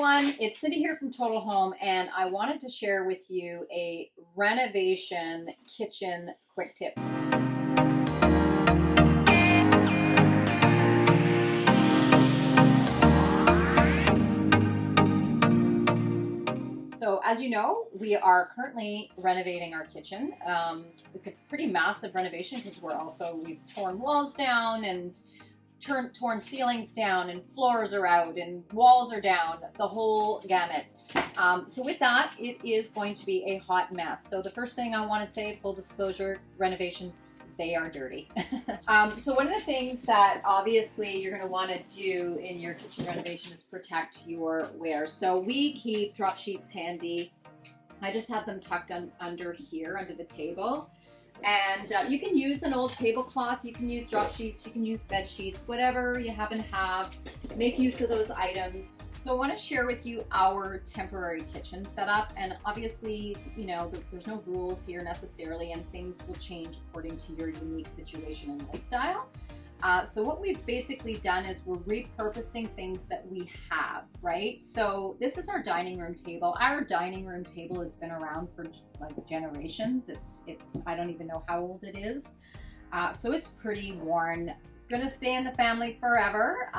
everyone, it's Cindy here from Total Home, and I wanted to share with you a renovation kitchen quick tip. So as you know, we are currently renovating our kitchen. It's a pretty massive renovation because we've torn walls down and torn ceilings down, and floors are out and walls are down, the whole gamut. So with that, it is going to be a hot mess. So the first thing I want to say, full disclosure, renovations, they are dirty. So one of the things that obviously you're going to want to do in your kitchen renovation is protect your ware. So we keep drop sheets handy. I just have them tucked under here, under the table. And you can use an old tablecloth, you can use drop sheets, you can use bed sheets, whatever you happen to have. Make use of those items. So I want to share with you our temporary kitchen setup, and obviously, you know, there's no rules here necessarily, and things will change according to your unique situation and lifestyle. So what we've basically done is we're repurposing things that we have, right? So this is our dining room table. Our dining room table has been around for like generations. It's I don't even know how old it is. So it's pretty worn. It's gonna stay in the family forever,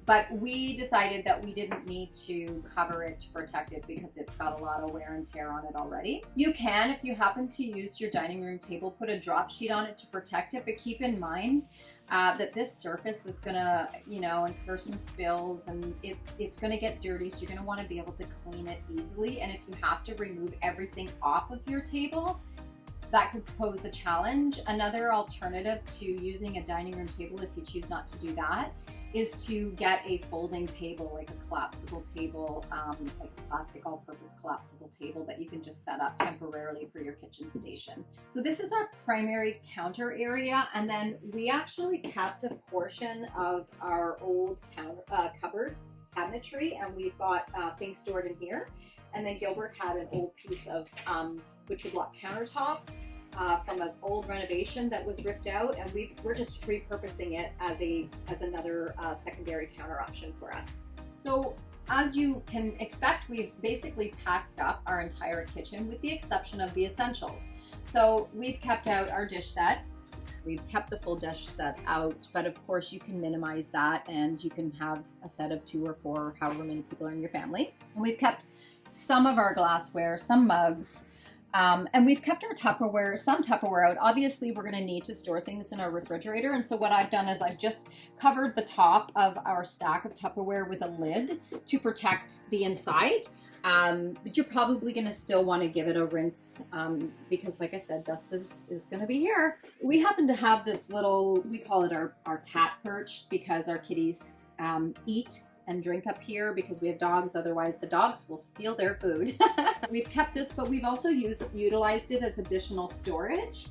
but we decided that we didn't need to cover it to protect it because it's got a lot of wear and tear on it already. You can, if you happen to use your dining room table, put a drop sheet on it to protect it, but keep in mind that this surface is gonna, you know, incur some spills, and it's gonna get dirty, so you're gonna wanna be able to clean it easily. And if you have to remove everything off of your table, that could pose a challenge. Another alternative to using a dining room table, if you choose not to do that, is to get a folding table, like a collapsible table, like a plastic all-purpose collapsible table that you can just set up temporarily for your kitchen station. So this is our primary counter area, and then we actually kept a portion of our old cupboards, cabinetry, and we've got things stored in here. And then Gilbert had an old piece of butcher block countertop from an old renovation that was ripped out, and we're just repurposing it as another secondary counter option for us. So as you can expect, we've basically packed up our entire kitchen with the exception of the essentials. So we've kept out our dish set. We've kept the full dish set out, but of course you can minimize that, and you can have a set of 2 or 4, however many people are in your family. And we've kept some of our glassware, some mugs, and we've kept our Tupperware, some Tupperware out. Obviously, we're going to need to store things in our refrigerator, and so what I've done is I've just covered the top of our stack of Tupperware with a lid to protect the inside. But you're probably going to still want to give it a rinse because, like I said, dust is going to be here. We happen to have this little, we call it our cat perch, because our kitties eat and drink up here because we have dogs. Otherwise the dogs will steal their food. We've kept this, but we've also utilized it as additional storage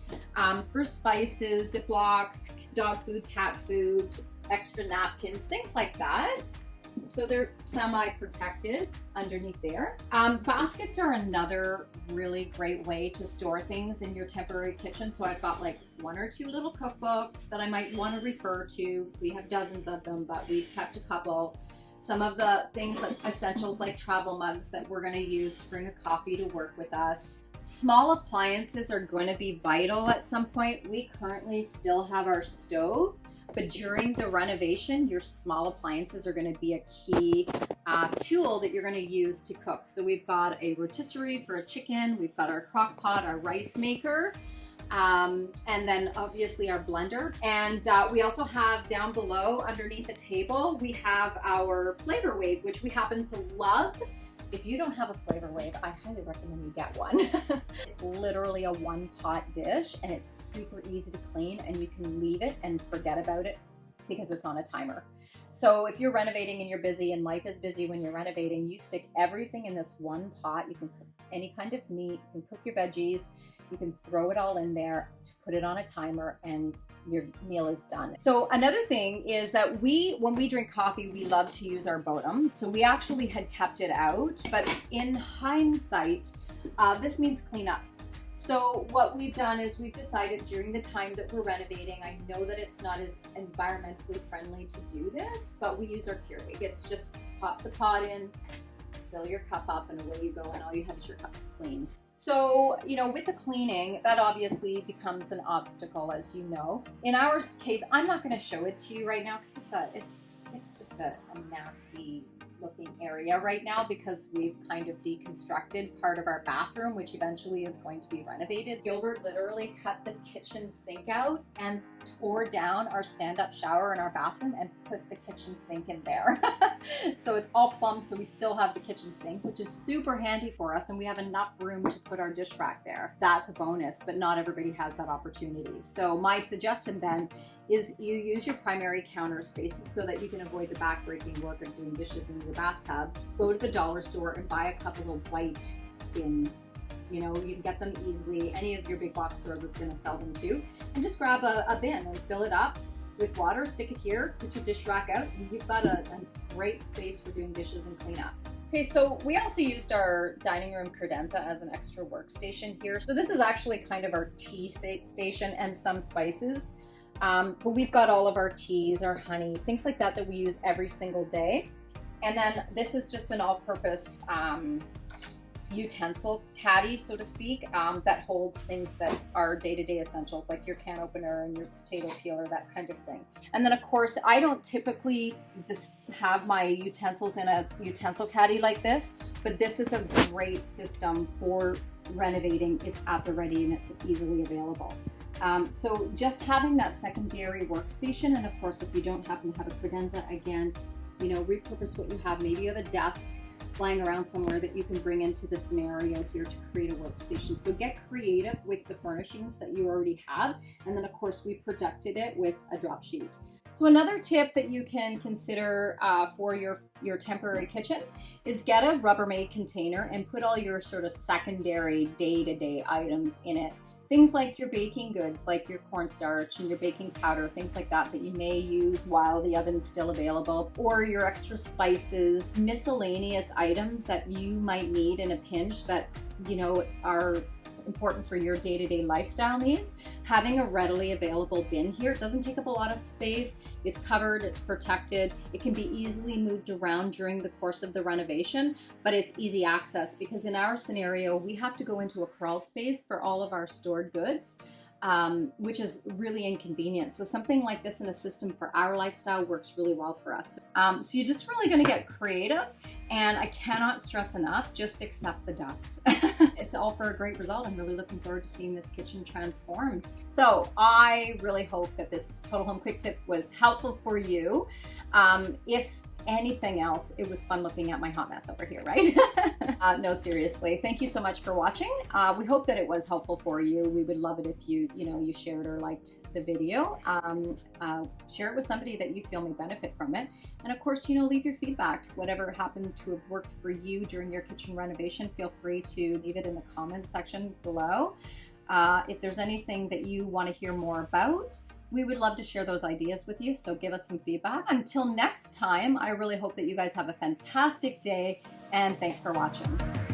for spices, Ziplocs, dog food, cat food, extra napkins, things like that. So they're semi-protected underneath there. Baskets are another really great way to store things in your temporary kitchen. So I've got like 1 or 2 little cookbooks that I might want to refer to. We have dozens of them, but we've kept a couple. Some of the things like essentials like travel mugs that we're going to use to bring a coffee to work with us. Small appliances are going to be vital at some point. We currently still have our stove, but during the renovation, your small appliances are going to be a key tool that you're going to use to cook. So we've got a rotisserie for a chicken, we've got our crock pot, our rice maker, and then obviously our blender. And we also have down below underneath the table, we have our Flavorwave, which we happen to love. If you don't have a Flavorwave, I highly recommend you get one. It's literally a 1-pot dish, and it's super easy to clean, and you can leave it and forget about it because it's on a timer. So if you're renovating and you're busy, and life is busy when you're renovating, you stick everything in this one pot. You can cook any kind of meat, you can cook your veggies, you can throw it all in there, put it on a timer, and your meal is done. So another thing is that when we drink coffee, we love to use our Bodum. So we actually had kept it out, but in hindsight, this means clean up. So what we've done is we've decided during the time that we're renovating, I know that it's not as environmentally friendly to do this, but we use our Keurig. It's just pop the pot in, fill your cup up, and away you go, and all you have is your cup to clean. So, you know, with the cleaning, that obviously becomes an obstacle, as you know. In our case, I'm not going to show it to you right now because it's just a nasty looking area right now, because we've kind of deconstructed part of our bathroom, which eventually is going to be renovated. Gilbert literally cut the kitchen sink out and tore down our stand-up shower in our bathroom and put the kitchen sink in there. So it's all plumbed, so we still have the kitchen sink, which is super handy for us, and we have enough room to put our dish rack there. That's a bonus, but not everybody has that opportunity. So my suggestion then is you use your primary counter space so that you can avoid the back-breaking work of doing dishes in your bathtub. Go to the dollar store and buy a couple of white bins. You know, you can get them easily. Any of your big box stores is going to sell them too. And just grab a bin and fill it up with water, stick it here, put your dish rack out, and you've got a great space for doing dishes and cleanup. Okay, so we also used our dining room credenza as an extra workstation here. So this is actually kind of our tea station and some spices. But we've got all of our teas, our honey, things like that we use every single day. And then this is just an all-purpose utensil caddy, so to speak, that holds things that are day-to-day essentials, like your can opener and your potato peeler, that kind of thing. And then of course, I don't typically just have my utensils in a utensil caddy like this, but this is a great system for renovating. It's at the ready and it's easily available. So just having that secondary workstation, and of course, if you don't happen to have a credenza, again, you know, repurpose what you have. Maybe you have a desk lying around somewhere that you can bring into the scenario here to create a workstation. So get creative with the furnishings that you already have. And then of course, we protected it with a drop sheet. So another tip that you can consider for your temporary kitchen is get a Rubbermaid container and put all your sort of secondary day-to-day items in it. Things like your baking goods, like your cornstarch and your baking powder, things like that you may use while the oven's still available, or your extra spices, miscellaneous items that you might need in a pinch that, you know, are important for your day-to-day lifestyle needs. Having a readily available bin here, it doesn't take up a lot of space, it's covered, it's protected, it can be easily moved around during the course of the renovation, but it's easy access because in our scenario, we have to go into a crawl space for all of our stored goods, which is really inconvenient. So something like this in a system for our lifestyle works really well for us. So you're just really going to get creative, and I cannot stress enough, just accept the dust. It's all for a great result. I'm really looking forward to seeing this kitchen transformed. So I really hope that this Total Home Quick Tip was helpful for you. If anything else, it was fun looking at my hot mess over here, right? No, seriously, thank you so much for watching. We hope that it was helpful for you. We would love it if you shared or liked the video. Share it with somebody that you feel may benefit from it. And of course, leave your feedback. Whatever happened to have worked for you during your kitchen renovation, feel free to leave it in the comments section below. If there's anything that you want to hear more about, we would love to share those ideas with you, so give us some feedback. Until next time, I really hope that you guys have a fantastic day, and thanks for watching.